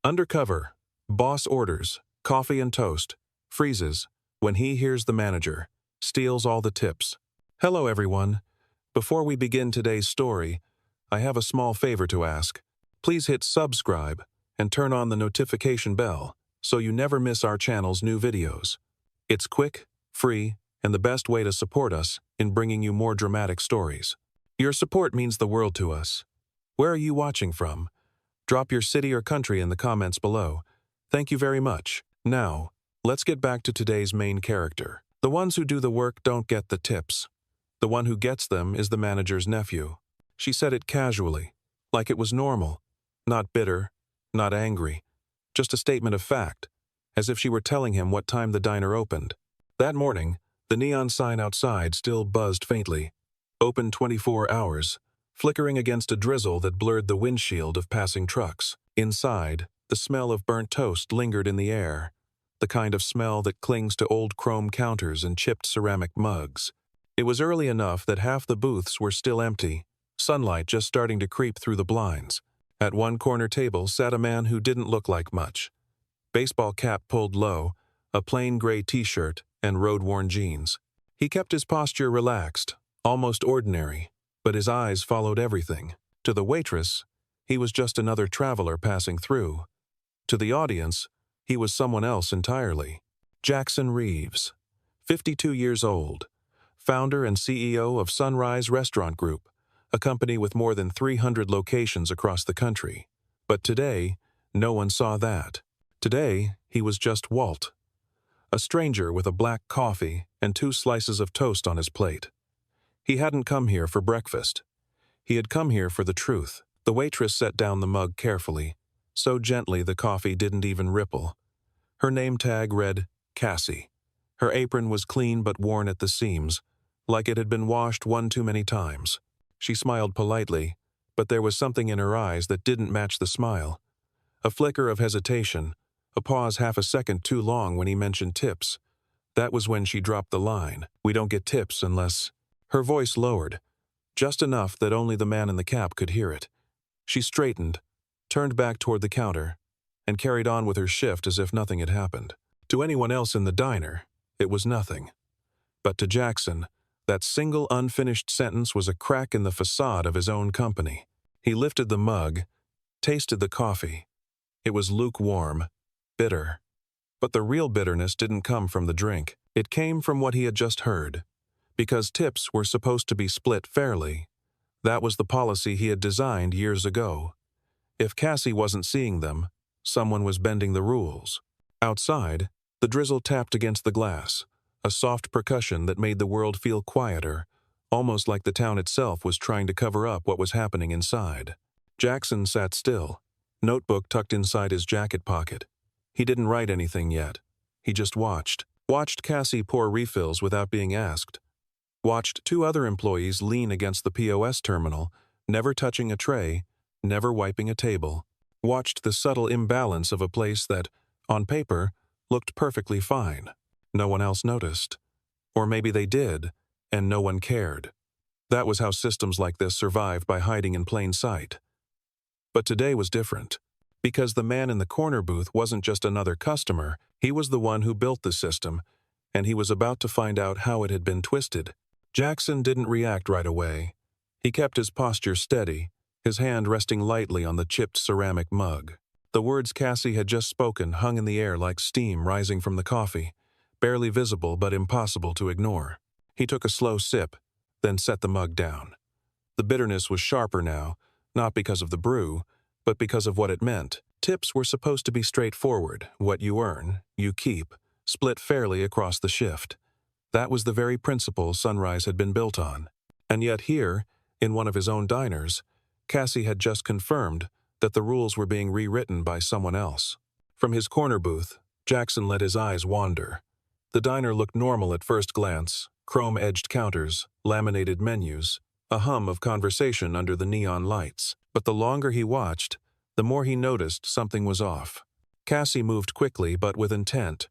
Undercover. Boss orders, coffee and toast, freezes, when he hears the manager, steals all the tips. Hello everyone. Before we begin today's story, I have a small favor to ask. Please hit subscribe and turn on the notification bell so you never miss our channel's new videos. It's quick, free, and the best way to support us in bringing you more dramatic stories. Your support means the world to us. Where are you watching from? Drop your city or country in the comments below. Thank you very much. Now, let's get back to today's main character. The ones who do the work don't get the tips. The one who gets them is the manager's nephew. She said it casually, like it was normal, not bitter, not angry, just a statement of fact, as if she were telling him what time the diner opened. That morning, the neon sign outside still buzzed faintly. Open 24 hours, flickering against a drizzle that blurred the windshield of passing trucks. Inside, the smell of burnt toast lingered in the air, the kind of smell that clings to old chrome counters and chipped ceramic mugs. It was early enough that half the booths were still empty, sunlight just starting to creep through the blinds. At one corner table sat a man who didn't look like much. Baseball cap pulled low, a plain gray t-shirt, and road-worn jeans. He kept his posture relaxed, almost ordinary, but his eyes followed everything. To the waitress, he was just another traveler passing through. To the audience, he was someone else entirely. Jackson Reeves, 52 years old, founder and CEO of Sunrise Restaurant Group, a company with more than 300 locations across the country. But today, no one saw that. Today, he was just Walt, a stranger with a black coffee and 2 slices of toast on his plate. He hadn't come here for breakfast. He had come here for the truth. The waitress set down the mug carefully, so gently the coffee didn't even ripple. Her name tag read Cassie. Her apron was clean but worn at the seams, like it had been washed one too many times. She smiled politely, but there was something in her eyes that didn't match the smile. A flicker of hesitation, a pause half a second too long when he mentioned tips. That was when she dropped the line, "We don't get tips unless..." Her voice lowered, just enough that only the man in the cap could hear it. She straightened, turned back toward the counter, and carried on with her shift as if nothing had happened. To anyone else in the diner, it was nothing. But to Jackson, that single unfinished sentence was a crack in the facade of his own company. He lifted the mug, tasted the coffee. It was lukewarm, bitter. But the real bitterness didn't come from the drink. It came from what he had just heard. Because tips were supposed to be split fairly. That was the policy he had designed years ago. If Cassie wasn't seeing them, someone was bending the rules. Outside, the drizzle tapped against the glass, a soft percussion that made the world feel quieter, almost like the town itself was trying to cover up what was happening inside. Jackson sat still, notebook tucked inside his jacket pocket. He didn't write anything yet. He just watched. Watched Cassie pour refills without being asked. Watched 2 other employees lean against the POS terminal, never touching a tray, never wiping a table. Watched the subtle imbalance of a place that, on paper, looked perfectly fine. No one else noticed. Or maybe they did, and no one cared. That was how systems like this survive, by hiding in plain sight. But today was different. Because the man in the corner booth wasn't just another customer, he was the one who built the system, and he was about to find out how it had been twisted. Jackson didn't react right away. He kept his posture steady, his hand resting lightly on the chipped ceramic mug. The words Cassie had just spoken hung in the air like steam rising from the coffee, barely visible but impossible to ignore. He took a slow sip, then set the mug down. The bitterness was sharper now, not because of the brew, but because of what it meant. Tips were supposed to be straightforward. What you earn, you keep, split fairly across the shift. That was the very principle Sunrise had been built on. And yet here, in one of his own diners, Cassie had just confirmed that the rules were being rewritten by someone else. From his corner booth, Jackson let his eyes wander. The diner looked normal at first glance, chrome-edged counters, laminated menus, a hum of conversation under the neon lights. But the longer he watched, the more he noticed something was off. Cassie moved quickly but with intent,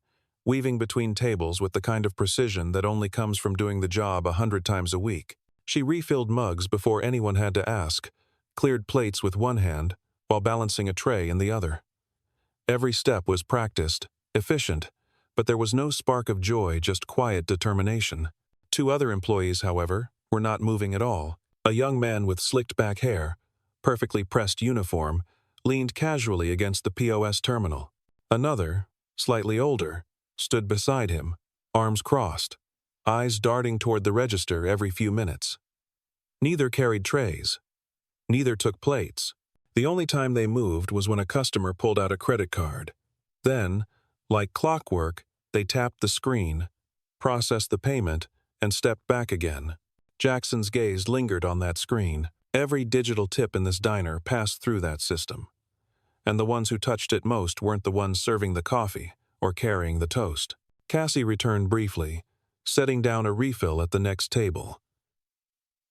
weaving between tables with the kind of precision that only comes from doing the job 100 times a week. She refilled mugs before anyone had to ask, cleared plates with one hand while balancing a tray in the other. Every step was practiced, efficient, but there was no spark of joy, just quiet determination. Two other employees, however, were not moving at all. A young man with slicked back hair, perfectly pressed uniform, leaned casually against the POS terminal. Another, slightly older, stood beside him, arms crossed, eyes darting toward the register every few minutes. Neither carried trays. Neither took plates. The only time they moved was when a customer pulled out a credit card. Then, like clockwork, they tapped the screen, processed the payment, and stepped back again. Jackson's gaze lingered on that screen. Every digital tip in this diner passed through that system. And the ones who touched it most weren't the ones serving the coffee or carrying the toast. Cassie returned briefly, setting down a refill at the next table.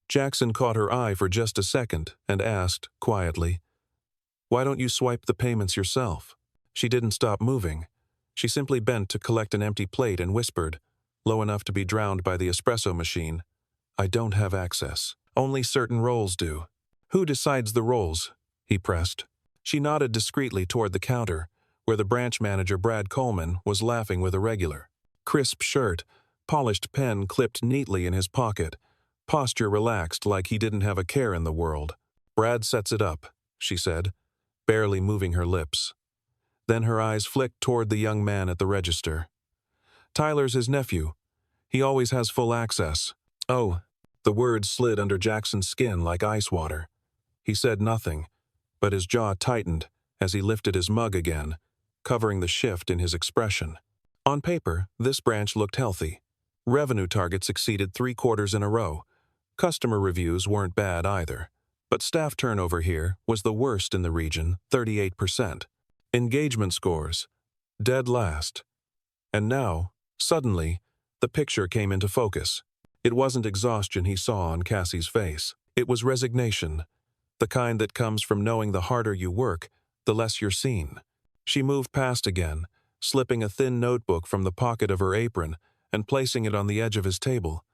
Jackson caught her eye for just a second and asked, quietly, "Why don't you swipe the payments yourself?" She didn't stop moving. She simply bent to collect an empty plate and whispered, low enough to be drowned by the espresso machine, "I don't have access. Only certain roles do." "Who decides the roles?" he pressed. She nodded discreetly toward the counter, where the branch manager, Brad Coleman, was laughing with a regular. Crisp shirt, polished pen clipped neatly in his pocket, posture relaxed like he didn't have a care in the world. "Brad sets it up," she said, barely moving her lips. Then her eyes flicked toward the young man at the register. "Tyler's his nephew. He always has full access." "Oh." The words slid under Jackson's skin like ice water. He said nothing, but his jaw tightened as he lifted his mug again, covering the shift in his expression. On paper, this branch looked healthy. Revenue targets exceeded 3 quarters in a row. Customer reviews weren't bad either. But staff turnover here was the worst in the region, 38%. Engagement scores, dead last. And now, suddenly, the picture came into focus. It wasn't exhaustion he saw on Cassie's face. It was resignation, the kind that comes from knowing the harder you work, the less you're seen. She moved past again, slipping a thin notebook from the pocket of her apron and placing it on the edge of his table.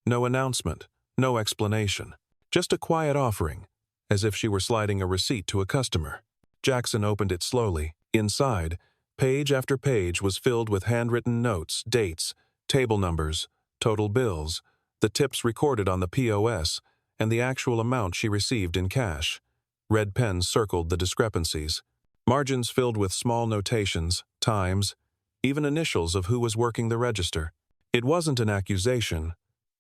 No announcement, no explanation, just a quiet offering, as if she were sliding a receipt to a customer. Jackson opened it slowly. Inside, page after page was filled with handwritten notes, dates, table numbers, total bills, the tips recorded on the POS, and the actual amount she received in cash. Red pens circled the discrepancies. Margins filled with small notations, times, even initials of who was working the register. It wasn't an accusation.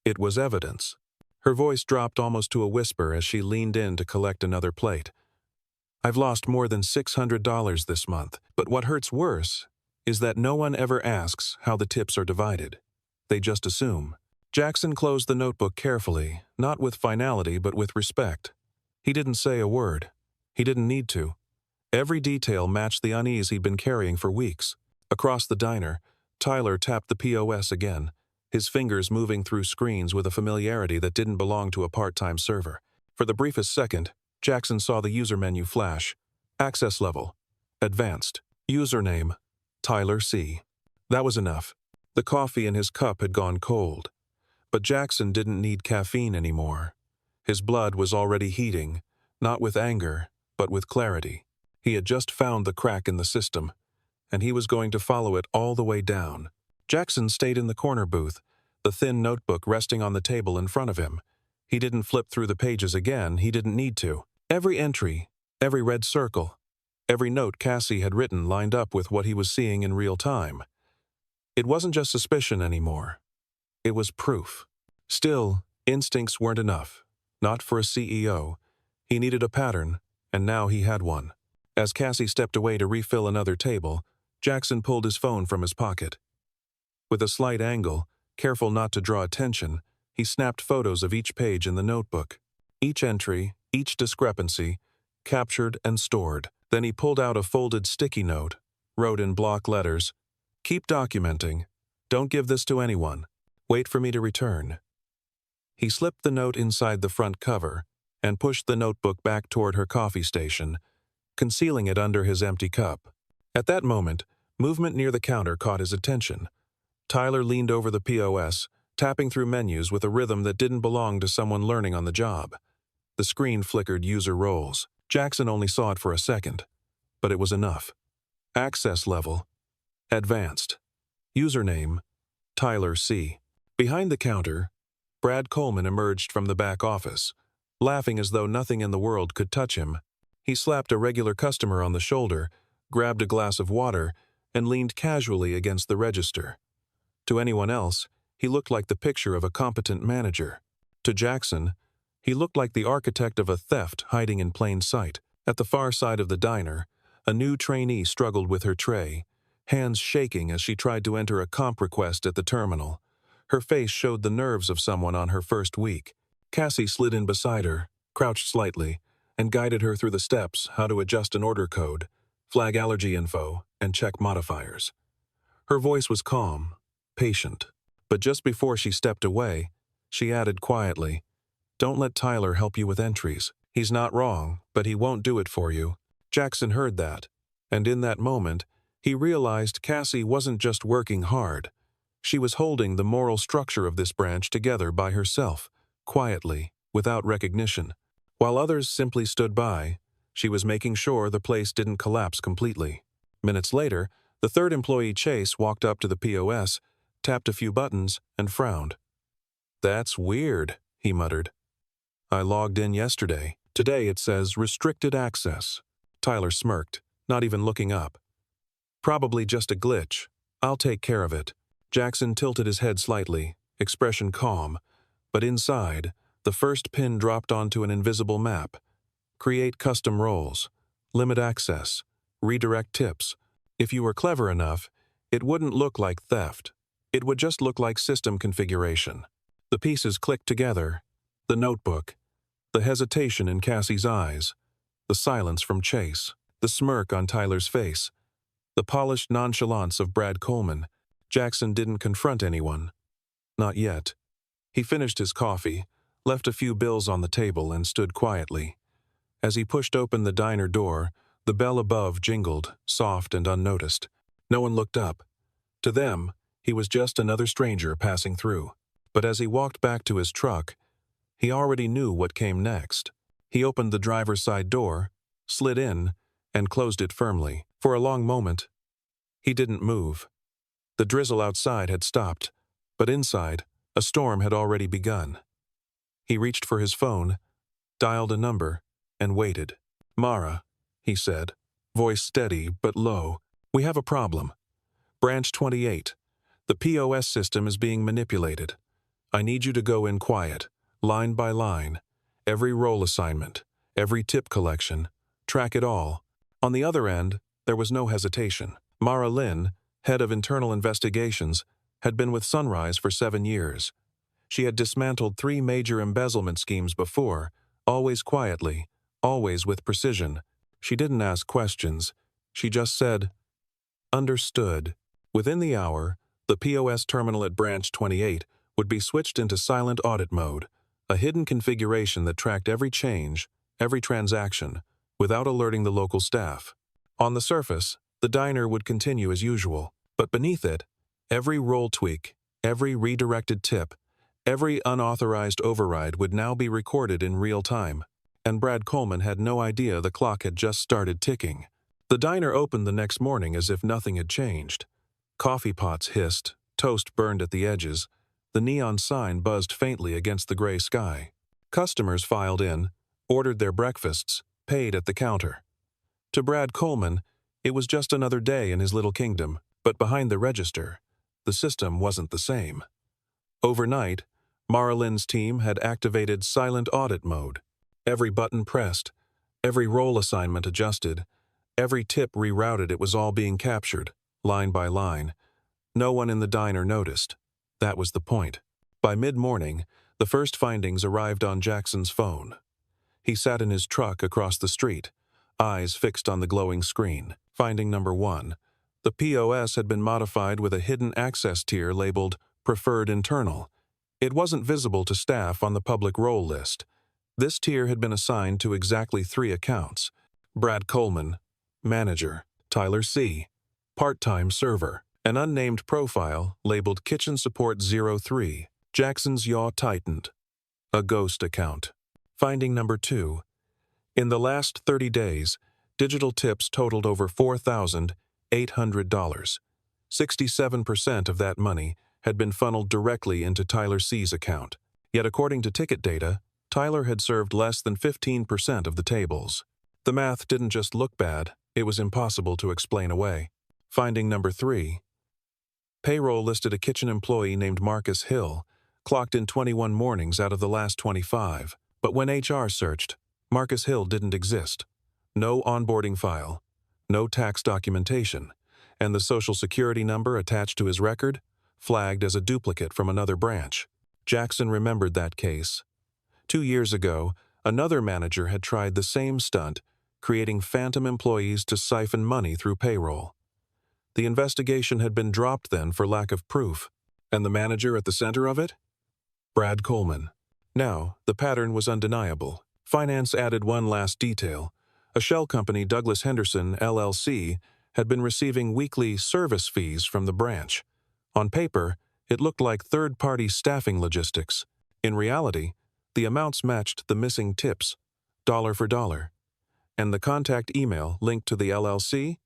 It was evidence. Her voice dropped almost to a whisper as she leaned in to collect another plate. "I've lost more than $600 this month, but what hurts worse is that no one ever asks how the tips are divided. They just assume." Jackson closed the notebook carefully, not with finality but with respect. He didn't say a word. He didn't need to. Every detail matched the unease he'd been carrying for weeks. Across the diner, Tyler tapped the POS again, his fingers moving through screens with a familiarity that didn't belong to a part-time server. For the briefest second, Jackson saw the user menu flash. Access level. Advanced. Username. Tyler C. That was enough. The coffee in his cup had gone cold. But Jackson didn't need caffeine anymore. His blood was already heating, not with anger, but with clarity. He had just found the crack in the system, and he was going to follow it all the way down. Jackson stayed in the corner booth, the thin notebook resting on the table in front of him. He didn't flip through the pages again, he didn't need to. Every entry, every red circle, every note Cassie had written lined up with what he was seeing in real time. It wasn't just suspicion anymore. It was proof. Still, instincts weren't enough. Not for a CEO. He needed a pattern, and now he had one. As Cassie stepped away to refill another table, Jackson pulled his phone from his pocket. With a slight angle, careful not to draw attention, he snapped photos of each page in the notebook. Each entry, each discrepancy, captured and stored. Then he pulled out a folded sticky note, wrote in block letters, "Keep documenting. Don't give this to anyone. Wait for me to return." He slipped the note inside the front cover and pushed the notebook back toward her coffee station, concealing it under his empty cup. At that moment, movement near the counter caught his attention. Tyler leaned over the POS, tapping through menus with a rhythm that didn't belong to someone learning on the job. The screen flickered user roles. Jackson only saw it for a second, but it was enough. Access level: advanced. Username: Tyler C. Behind the counter, Brad Coleman emerged from the back office, laughing as though nothing in the world could touch him. He slapped a regular customer on the shoulder, grabbed a glass of water, and leaned casually against the register. To anyone else, he looked like the picture of a competent manager. To Jackson, he looked like the architect of a theft hiding in plain sight. At the far side of the diner, a new trainee struggled with her tray, hands shaking as she tried to enter a comp request at the terminal. Her face showed the nerves of someone on her first week. Cassie slid in beside her, crouched slightly, and guided her through the steps how to adjust an order code, flag allergy info, and check modifiers. Her voice was calm, patient, but just before she stepped away, she added quietly, "Don't let Tyler help you with entries. He's not wrong, but he won't do it for you." Jackson heard that, and in that moment, he realized Cassie wasn't just working hard. She was holding the moral structure of this branch together by herself, quietly, without recognition. While others simply stood by, she was making sure the place didn't collapse completely. Minutes later, the third employee, Chase, walked up to the POS, tapped a few buttons, and frowned. "That's weird," he muttered. "I logged in yesterday. Today it says restricted access." Tyler smirked, not even looking up. "Probably just a glitch. I'll take care of it." Jackson tilted his head slightly, expression calm, but inside, the first pin dropped onto an invisible map. Create custom roles, limit access, redirect tips. If you were clever enough, it wouldn't look like theft. It would just look like system configuration. The pieces clicked together: the notebook, the hesitation in Cassie's eyes, the silence from Chase, the smirk on Tyler's face, the polished nonchalance of Brad Coleman. Jackson didn't confront anyone. Not yet. He finished his coffee, left a few bills on the table, and stood quietly. As he pushed open the diner door, the bell above jingled, soft and unnoticed. No one looked up. To them, he was just another stranger passing through. But as he walked back to his truck, he already knew what came next. He opened the driver's side door, slid in, and closed it firmly. For a long moment, he didn't move. The drizzle outside had stopped, but inside, a storm had already begun. He reached for his phone, dialed a number, and waited. "Mara," he said, voice steady but low, "we have a problem. Branch 28. The POS system is being manipulated. I need you to go in quiet, line by line, every role assignment, every tip collection, track it all." On the other end, there was no hesitation. Mara Lynn, head of internal investigations, had been with Sunrise for 7 years. She had dismantled 3 major embezzlement schemes before, always quietly, always with precision. She didn't ask questions. She just said, "Understood." Within the hour, the POS terminal at Branch 28 would be switched into silent audit mode, a hidden configuration that tracked every change, every transaction, without alerting the local staff. On the surface, the diner would continue as usual, but beneath it, every role tweak, every redirected tip, every unauthorized override would now be recorded in real time, and Brad Coleman had no idea the clock had just started ticking. The diner opened the next morning as if nothing had changed. Coffee pots hissed, toast burned at the edges, the neon sign buzzed faintly against the gray sky. Customers filed in, ordered their breakfasts, paid at the counter. To Brad Coleman, it was just another day in his little kingdom, but behind the register, the system wasn't the same. Overnight, Marilyn's team had activated silent audit mode. Every button pressed, every role assignment adjusted, every tip rerouted. It was all being captured, line by line. No one in the diner noticed. That was the point. By mid-morning, the first findings arrived on Jackson's phone. He sat in his truck across the street, eyes fixed on the glowing screen. Finding number 1. The POS had been modified with a hidden access tier labeled Preferred Internal. It wasn't visible to staff on the public role list. This tier had been assigned to exactly 3 accounts: Brad Coleman, Manager; Tyler C., Part-time Server; an unnamed profile labeled Kitchen Support 03. Jackson's jaw tightened. A ghost account. Finding number 2. In the last 30 days, digital tips totaled over 4,000, $800. 67% of that money had been funneled directly into Tyler C's account. Yet according to ticket data, Tyler had served less than 15% of the tables. The math didn't just look bad, it was impossible to explain away. Finding number 3. Payroll listed a kitchen employee named Marcus Hill, clocked in 21 mornings out of the last 25. But when HR searched, Marcus Hill didn't exist. No onboarding file, no tax documentation, and the social security number attached to his record flagged as a duplicate from another branch. Jackson remembered that case. 2 years ago, another manager had tried the same stunt, creating phantom employees to siphon money through payroll. The investigation had been dropped then for lack of proof, and the manager at the center of it? Brad Coleman. Now, the pattern was undeniable. Finance added one last detail. A shell company, Douglas Henderson, LLC, had been receiving weekly service fees from the branch. On paper, it looked like third-party staffing logistics. In reality, the amounts matched the missing tips, dollar for dollar. And the contact email linked to the LLC?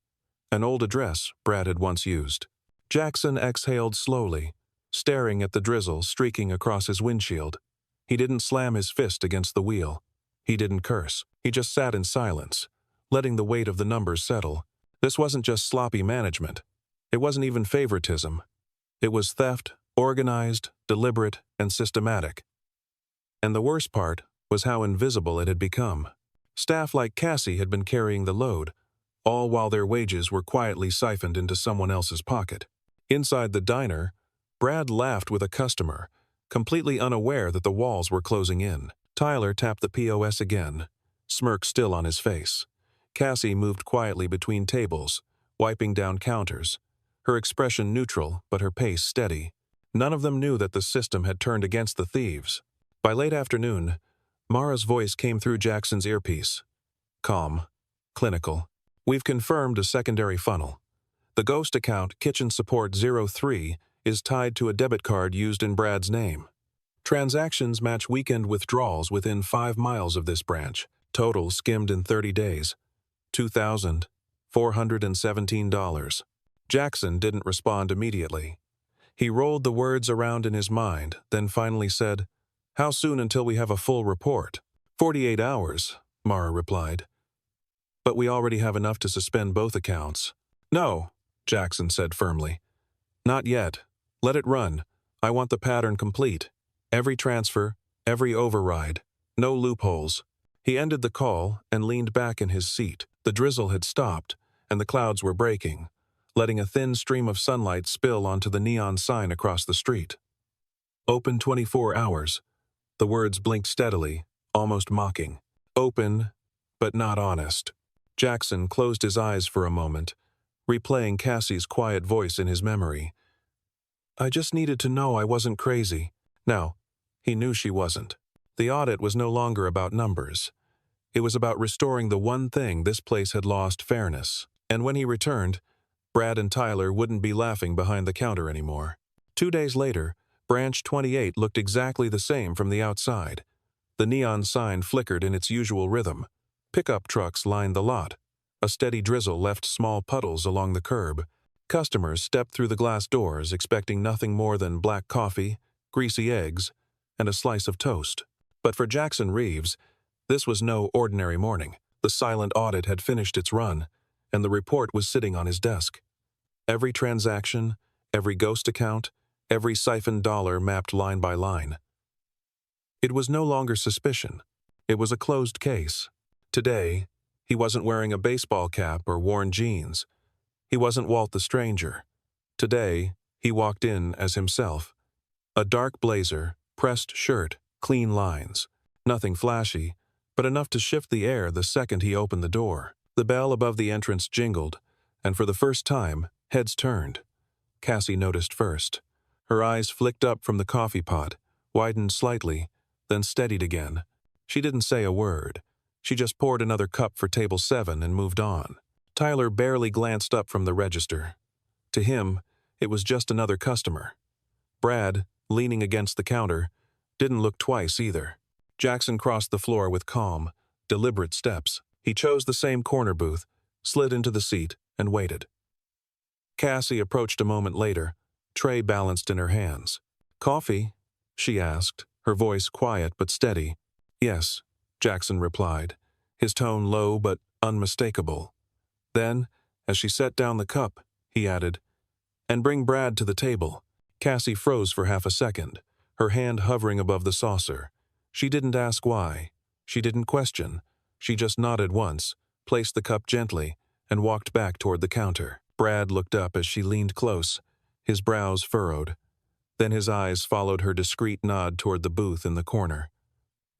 An old address Brad had once used. Jackson exhaled slowly, staring at the drizzle streaking across his windshield. He didn't slam his fist against the wheel. He didn't curse. He just sat in silence, letting the weight of the numbers settle. This wasn't just sloppy management. It wasn't even favoritism. It was theft, organized, deliberate, and systematic. And the worst part was how invisible it had become. Staff like Cassie had been carrying the load, all while their wages were quietly siphoned into someone else's pocket. Inside the diner, Brad laughed with a customer, completely unaware that the walls were closing in. Tyler tapped the POS again, smirk still on his face. Cassie moved quietly between tables, wiping down counters, her expression neutral but her pace steady. None of them knew that the system had turned against the thieves. By late afternoon, Mara's voice came through Jackson's earpiece. Calm, clinical. We've confirmed a secondary funnel. The ghost account, Kitchen Support 03, is tied to a debit card used in Brad's name. Transactions match weekend withdrawals within 5 miles of this branch. Total skimmed in 30 days. $2,417. Jackson didn't respond immediately. He rolled the words around in his mind, then finally said, "How soon until we have a full report?" 48 hours, Mara replied. "But we already have enough to suspend both accounts." "No," Jackson said firmly. "Not yet. Let it run. I want the pattern complete. Every transfer, every override. No loopholes." He ended the call and leaned back in his seat. The drizzle had stopped, and the clouds were breaking, letting a thin stream of sunlight spill onto the neon sign across the street. "Open 24 hours. The words blinked steadily, almost mocking. Open, but not honest. Jackson closed his eyes for a moment, replaying Cassie's quiet voice in his memory. "I just needed to know I wasn't crazy." Now, he knew she wasn't. The audit was no longer about numbers. It was about restoring the one thing this place had lost: fairness. And when he returned, Brad and Tyler wouldn't be laughing behind the counter anymore. 2 days later, Branch 28 looked exactly the same from the outside. The neon sign flickered in its usual rhythm. Pickup trucks lined the lot. A steady drizzle left small puddles along the curb. Customers stepped through the glass doors expecting nothing more than black coffee, greasy eggs, and a slice of toast. But for Jackson Reeves, this was no ordinary morning. The silent audit had finished its run, and the report was sitting on his desk. Every transaction, every ghost account, every siphoned dollar mapped line by line. It was no longer suspicion. It was a closed case. Today, he wasn't wearing a baseball cap or worn jeans. He wasn't Walt the Stranger. Today, he walked in as himself. A dark blazer, pressed shirt, clean lines. Nothing flashy, but enough to shift the air the second he opened the door. The bell above the entrance jingled, and for the first time, heads turned. Cassie noticed first. Her eyes flicked up from the coffee pot, widened slightly, then steadied again. She didn't say a word. She just poured another cup for table 7 and moved on. Tyler barely glanced up from the register. To him, it was just another customer. Brad, leaning against the counter, didn't look twice either. Jackson crossed the floor with calm, deliberate steps. He chose the same corner booth, slid into the seat, and waited. Cassie approached a moment later, tray balanced in her hands. "Coffee?" she asked, her voice quiet but steady. "Yes," Jackson replied, his tone low but unmistakable. Then, as she set down the cup, he added, "And bring Brad to the table." Cassie froze for half a second, her hand hovering above the saucer. She didn't ask why. She didn't question. She just nodded once, placed the cup gently, and walked back toward the counter. Brad looked up as she leaned close, his brows furrowed. Then his eyes followed her discreet nod toward the booth in the corner.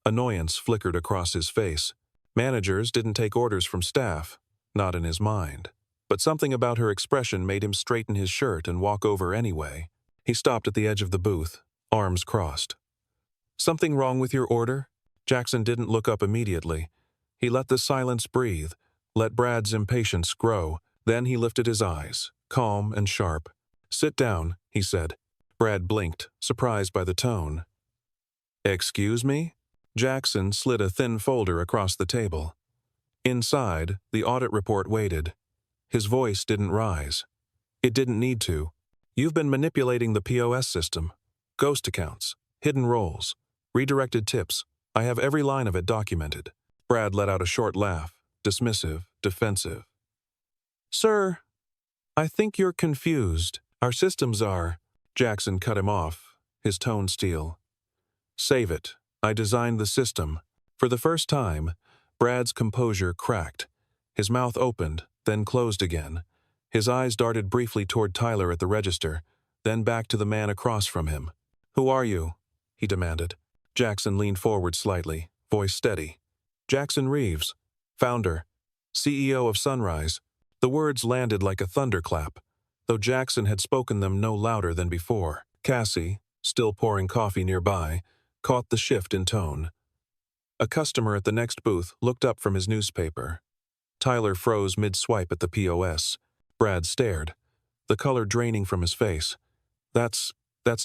Annoyance flickered across his face. Managers didn't take orders from staff, not in his mind. But something about her expression made him straighten his shirt and walk over anyway. He stopped at the edge of the booth, arms crossed. "Something wrong with your order?" Jackson didn't look up immediately. He let the silence breathe, let Brad's impatience grow. Then he lifted his eyes, calm and sharp. "Sit down," he said. Brad blinked, surprised by the tone. "Excuse me?" Jackson slid a thin folder across the table. Inside, the audit report waited. His voice didn't rise. It didn't need to. "You've been manipulating the POS system. Ghost accounts, hidden roles, redirected tips. I have every line of it documented." Brad let out a short laugh, dismissive, defensive. "Sir, I think you're confused. Our systems are—" Jackson cut him off, his tone steel. "Save it. I designed the system." For the first time, Brad's composure cracked. His mouth opened, then closed again. His eyes darted briefly toward Tyler at the register, then back to the man across from him. "Who are you?" he demanded. Jackson leaned forward slightly, voice steady. "Jackson Reeves, founder, CEO of Sunrise." The words landed like a thunderclap, though Jackson had spoken them no louder than before. Cassie, still pouring coffee nearby, caught the shift in tone. A customer at the next booth looked up from his newspaper. Tyler froze mid-swipe at the POS. Brad stared, the color draining from his face. That's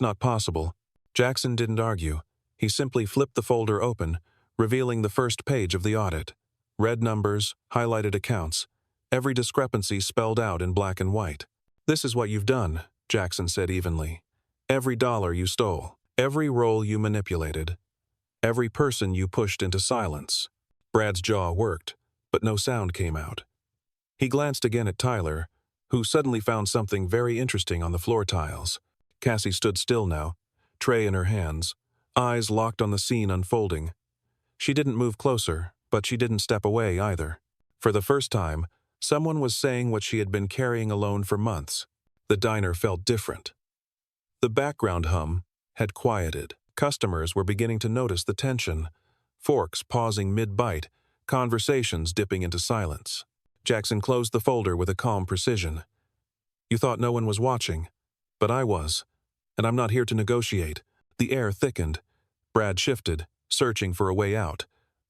not possible." Jackson didn't argue. He simply flipped the folder open, revealing the first page of the audit. Red numbers, highlighted accounts, every discrepancy spelled out in black and white. "This is what you've done," Jackson said evenly. "Every dollar you stole, every role you manipulated, every person you pushed into silence." Brad's jaw worked, but no sound came out. He glanced again at Tyler, who suddenly found something very interesting on the floor tiles. Cassie stood still now, tray in her hands, eyes locked on the scene unfolding. She didn't move closer, but she didn't step away either. For the first time, someone was saying what she had been carrying alone for months. The diner felt different. The background hum had quieted. Customers were beginning to notice the tension, forks pausing mid-bite, conversations dipping into silence. Jackson closed the folder with a calm precision. "You thought no one was watching, but I was, and I'm not here to negotiate." The air thickened. Brad shifted, searching for a way out,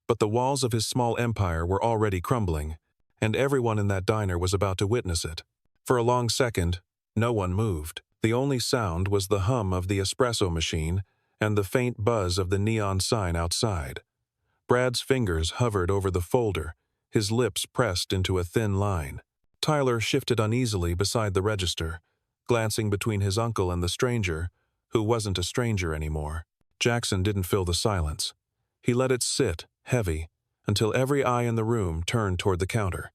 but the walls of his small empire were already crumbling, and everyone in that diner was about to witness it. For a long second, no one moved. The only sound was the hum of the espresso machine and the faint buzz of the neon sign outside. Brad's fingers hovered over the folder, his lips pressed into a thin line. Tyler shifted uneasily beside the register, glancing between his uncle and the stranger, who wasn't a stranger anymore. Jackson didn't fill the silence. He let it sit, heavy, until every eye in the room turned toward the counter.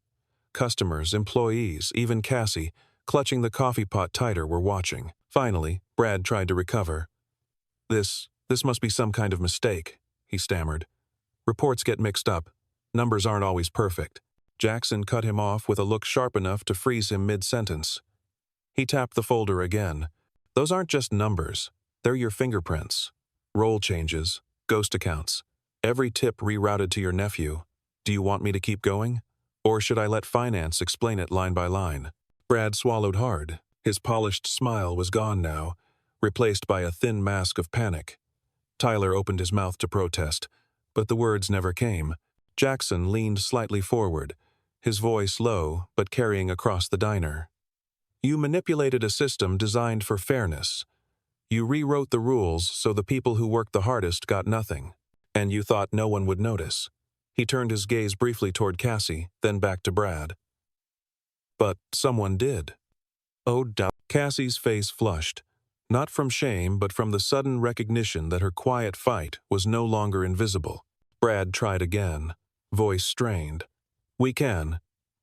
Customers, employees, even Cassie, clutching the coffee pot tighter, were watching. Finally, Brad tried to recover. This must be some kind of mistake," he stammered. "Reports get mixed up. Numbers aren't always perfect." Jackson cut him off with a look sharp enough to freeze him mid-sentence. He tapped the folder again. "Those aren't just numbers. They're your fingerprints. Role changes, ghost accounts, every tip rerouted to your nephew. Do you want me to keep going? Or should I let finance explain it line by line?" Brad swallowed hard. His polished smile was gone now, replaced by a thin mask of panic. Tyler opened his mouth to protest, but the words never came. Jackson leaned slightly forward, his voice low but carrying across the diner. "You manipulated a system designed for fairness. You rewrote the rules so the people who worked the hardest got nothing. And you thought no one would notice." He turned his gaze briefly toward Cassie, then back to Brad. "But someone did." Oh, Cassie's face flushed, not from shame but from the sudden recognition that her quiet fight was no longer invisible. Brad tried again, voice strained. We can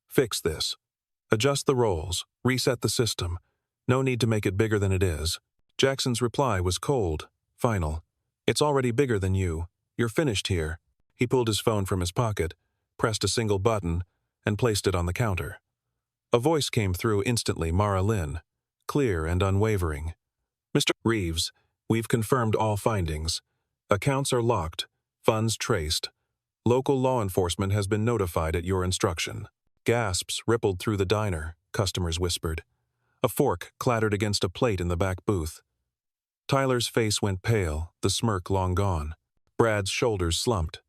fix this. Adjust the roles, reset the system. No need to make it bigger than it is. Jackson's reply was cold, final. It's already bigger than you. You're finished here. He pulled his phone from his pocket, pressed a single button, and placed it on the counter. A voice came through instantly, Mara Lynn, clear and unwavering. Mr. Reeves, we've confirmed all findings. Accounts are locked, funds traced. Local law enforcement has been notified at your instruction. Gasps rippled through the diner, customers whispered. A fork clattered against a plate in the back booth. Tyler's face went pale, the smirk long gone. Brad's shoulders slumped.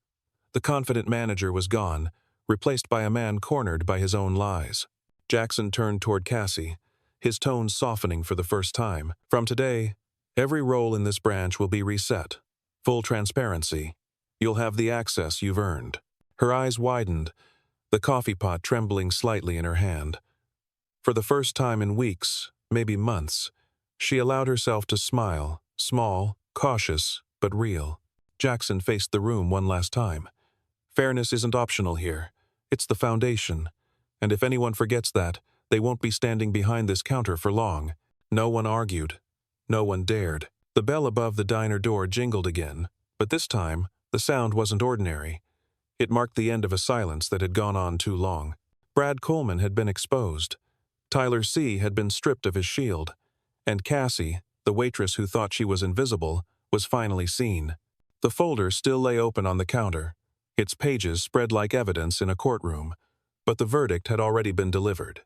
The confident manager was gone, replaced by a man cornered by his own lies. Jackson turned toward Cassie, his tone softening for the first time. From today, every role in this branch will be reset. Full transparency. You'll have the access you've earned. Her eyes widened, the coffee pot trembling slightly in her hand. For the first time in weeks, maybe months, she allowed herself to smile, small, cautious, but real. Jackson faced the room one last time. Fairness isn't optional here. It's the foundation. And if anyone forgets that, they won't be standing behind this counter for long. No one argued. No one dared. The bell above the diner door jingled again, but this time, the sound wasn't ordinary. It marked the end of a silence that had gone on too long. Brad Coleman had been exposed. Tyler C. had been stripped of his shield. And Cassie, the waitress who thought she was invisible, was finally seen. The folder still lay open on the counter, its pages spread like evidence in a courtroom, but the verdict had already been delivered.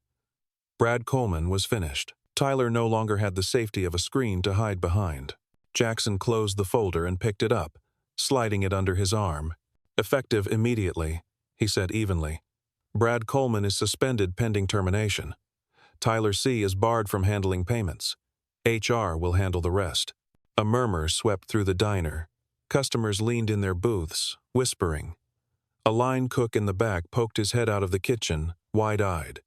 Brad Coleman was finished. Tyler no longer had the safety of a screen to hide behind. Jackson closed the folder and picked it up, sliding it under his arm. Effective immediately, he said evenly. Brad Coleman is suspended pending termination. Tyler C. is barred from handling payments. HR will handle the rest. A murmur swept through the diner. Customers leaned in their booths, whispering. A line cook in the back poked his head out of the kitchen, wide-eyed.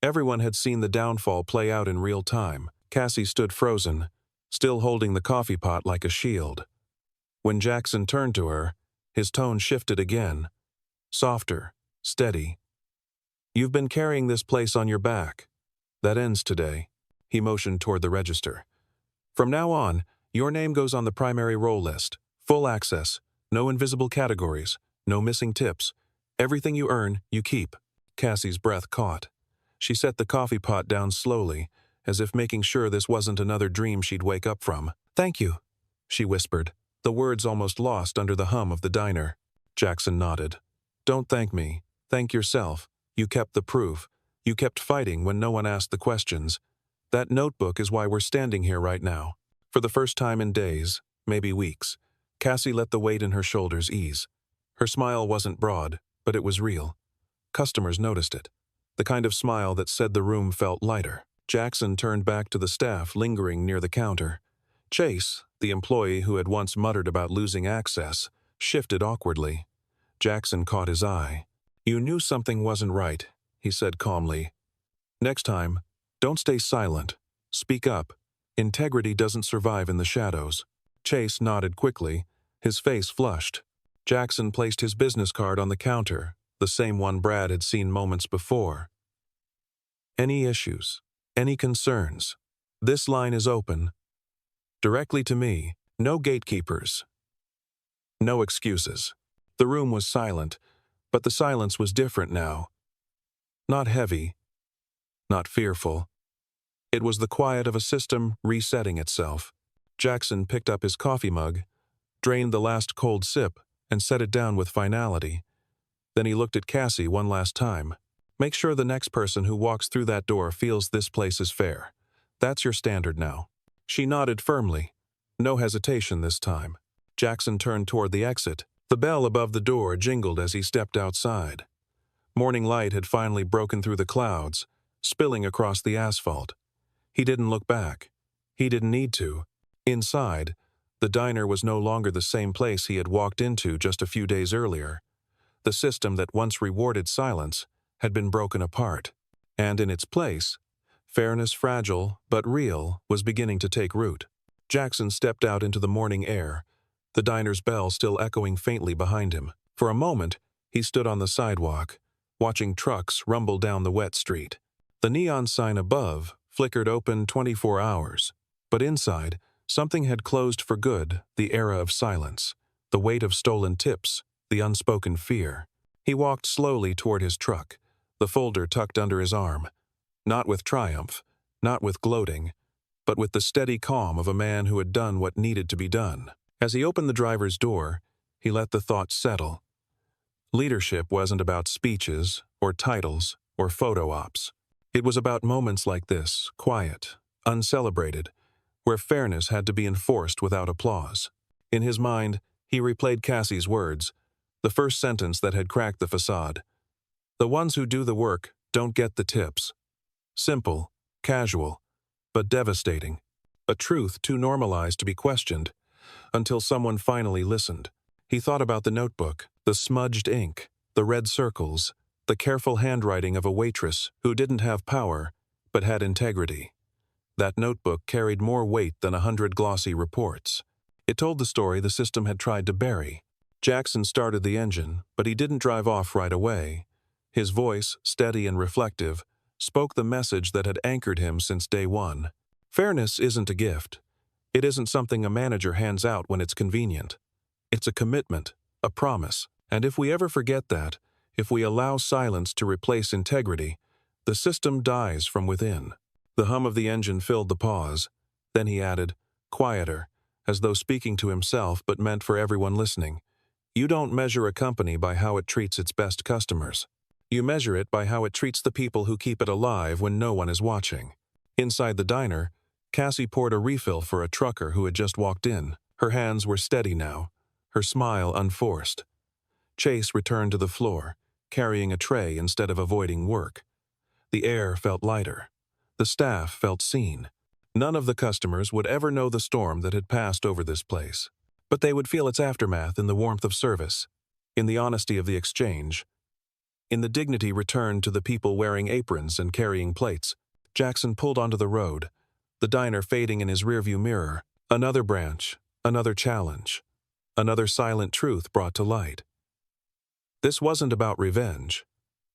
Everyone had seen the downfall play out in real time. Cassie stood frozen, still holding the coffee pot like a shield. When Jackson turned to her, his tone shifted again. Softer, steady. You've been carrying this place on your back. That ends today. He motioned toward the register. From now on, your name goes on the primary roll list. Full access. No invisible categories. No missing tips. Everything you earn, you keep. Cassie's breath caught. She set the coffee pot down slowly, as if making sure this wasn't another dream she'd wake up from. Thank you, she whispered, the words almost lost under the hum of the diner. Jackson nodded. Don't thank me. Thank yourself. You kept the proof. You kept fighting when no one asked the questions. That notebook is why we're standing here right now. For the first time in days, maybe weeks, Cassie let the weight in her shoulders ease. Her smile wasn't broad, but it was real. Customers noticed it. The kind of smile that said the room felt lighter. Jackson turned back to the staff lingering near the counter. Chase, the employee who had once muttered about losing access, shifted awkwardly. Jackson caught his eye. You knew something wasn't right, he said calmly. Next time, don't stay silent. Speak up. Integrity doesn't survive in the shadows. Chase nodded quickly, his face flushed. Jackson placed his business card on the counter, the same one Brad had seen moments before. Any issues? Any concerns? This line is open. Directly to me. No gatekeepers. No excuses. The room was silent, but the silence was different now. Not heavy. Not fearful. It was the quiet of a system resetting itself. Jackson picked up his coffee mug, drained the last cold sip, and set it down with finality. Then he looked at Cassie one last time. Make sure the next person who walks through that door feels this place is fair. That's your standard now. She nodded firmly. No hesitation this time. Jackson turned toward the exit. The bell above the door jingled as he stepped outside. Morning light had finally broken through the clouds, spilling across the asphalt. He didn't look back. He didn't need to. Inside, the diner was no longer the same place he had walked into just a few days earlier. The system that once rewarded silence had been broken apart, and in its place, Fairness, fragile but real, was beginning to take root. Jackson stepped out into the morning air, the diner's bell still echoing faintly behind him. For a moment, he stood on the sidewalk, watching trucks rumble down the wet street. The neon sign above flickered open 24 hours, but inside, something had closed for good, the era of silence, the weight of stolen tips, the unspoken fear. He walked slowly toward his truck, the folder tucked under his arm, not with triumph, not with gloating, but with the steady calm of a man who had done what needed to be done. As he opened the driver's door, he let the thought settle. Leadership wasn't about speeches or titles or photo ops. It was about moments like this, quiet, uncelebrated, where fairness had to be enforced without applause. In his mind, he replayed Cassie's words, the first sentence that had cracked the facade. The ones who do the work don't get the tips. Simple, casual, but devastating. A truth too normalized to be questioned, until someone finally listened. He thought about the notebook, the smudged ink, the red circles, the careful handwriting of a waitress who didn't have power, but had integrity. That notebook carried more weight than 100 glossy reports. It told the story the system had tried to bury. Jackson started the engine, but he didn't drive off right away. His voice, steady and reflective, spoke the message that had anchored him since day one. Fairness isn't a gift. It isn't something a manager hands out when it's convenient. It's a commitment, a promise, and if we ever forget that, if we allow silence to replace integrity, the system dies from within. The hum of the engine filled the pause. Then he added, quieter, as though speaking to himself but meant for everyone listening. You don't measure a company by how it treats its best customers. You measure it by how it treats the people who keep it alive when no one is watching. Inside the diner, Cassie poured a refill for a trucker who had just walked in. Her hands were steady now, her smile unforced. Chase returned to the floor, carrying a tray instead of avoiding work. The air felt lighter. The staff felt seen. None of the customers would ever know the storm that had passed over this place, but they would feel its aftermath in the warmth of service, in the honesty of the exchange, in the dignity returned to the people wearing aprons and carrying plates. Jackson pulled onto the road, the diner fading in his rearview mirror. Another branch, another challenge, another silent truth brought to light. This wasn't about revenge.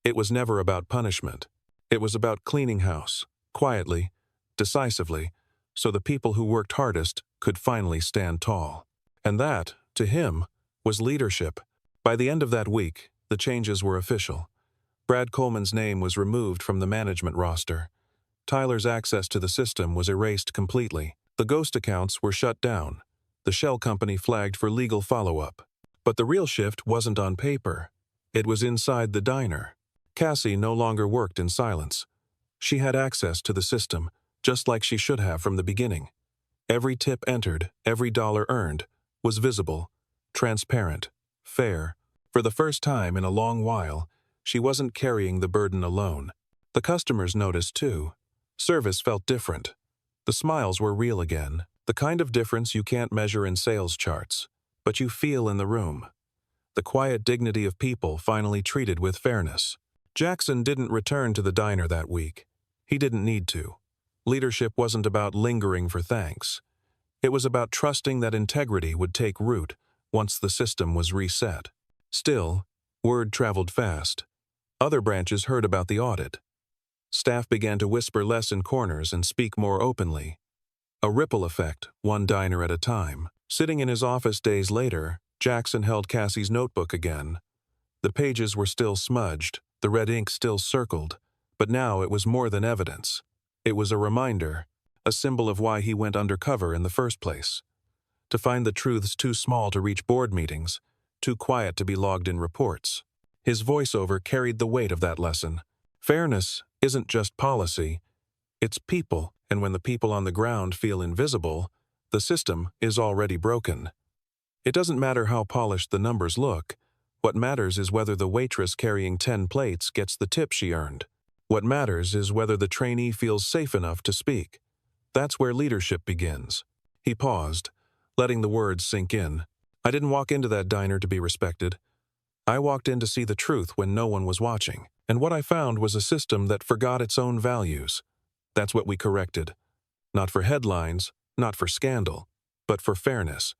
It was never about punishment. It was about cleaning house, quietly, decisively, so the people who worked hardest could finally stand tall. And that, to him, was leadership. By the end of that week, the changes were official. Brad Coleman's name was removed from the management roster. Tyler's access to the system was erased completely. The ghost accounts were shut down. The shell company flagged for legal follow-up. But the real shift wasn't on paper. It was inside the diner. Cassie no longer worked in silence. She had access to the system, just like she should have from the beginning. Every tip entered, every dollar earned, was visible, transparent, fair. For the first time in a long while, she wasn't carrying the burden alone. The customers noticed too. Service felt different. The smiles were real again, the kind of difference you can't measure in sales charts, but you feel in the room. The quiet dignity of people finally treated with fairness. Jackson didn't return to the diner that week. He didn't need to. Leadership wasn't about lingering for thanks. It was about trusting that integrity would take root once the system was reset. Still, word traveled fast. Other branches heard about the audit. Staff began to whisper less in corners and speak more openly. A ripple effect, one diner at a time. Sitting in his office days later, Jackson held Cassie's notebook again. The pages were still smudged, the red ink still circled, but now it was more than evidence. It was a reminder, a symbol of why he went undercover in the first place. To find the truths too small to reach board meetings, too quiet to be logged in reports. His voiceover carried the weight of that lesson. Fairness isn't just policy, it's people, and when the people on the ground feel invisible, the system is already broken. It doesn't matter how polished the numbers look. What matters is whether the waitress carrying 10 plates gets the tip she earned. What matters is whether the trainee feels safe enough to speak. That's where leadership begins. He paused, letting the words sink in. I didn't walk into that diner to be respected. I walked in to see the truth when no one was watching, and what I found was a system that forgot its own values. That's what we corrected. Not for headlines, not for scandal, but for fairness.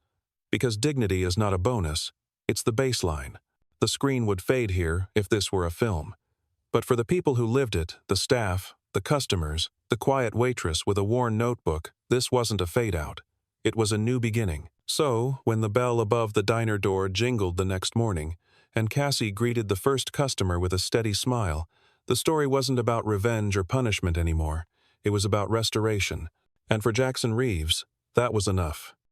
Because dignity is not a bonus, it's the baseline. The screen would fade here if this were a film. But for the people who lived it, the staff, the customers, the quiet waitress with a worn notebook, this wasn't a fade-out. It was a new beginning. So, when the bell above the diner door jingled the next morning, and Cassie greeted the first customer with a steady smile, the story wasn't about revenge or punishment anymore. It was about restoration. And for Jackson Reeves, that was enough.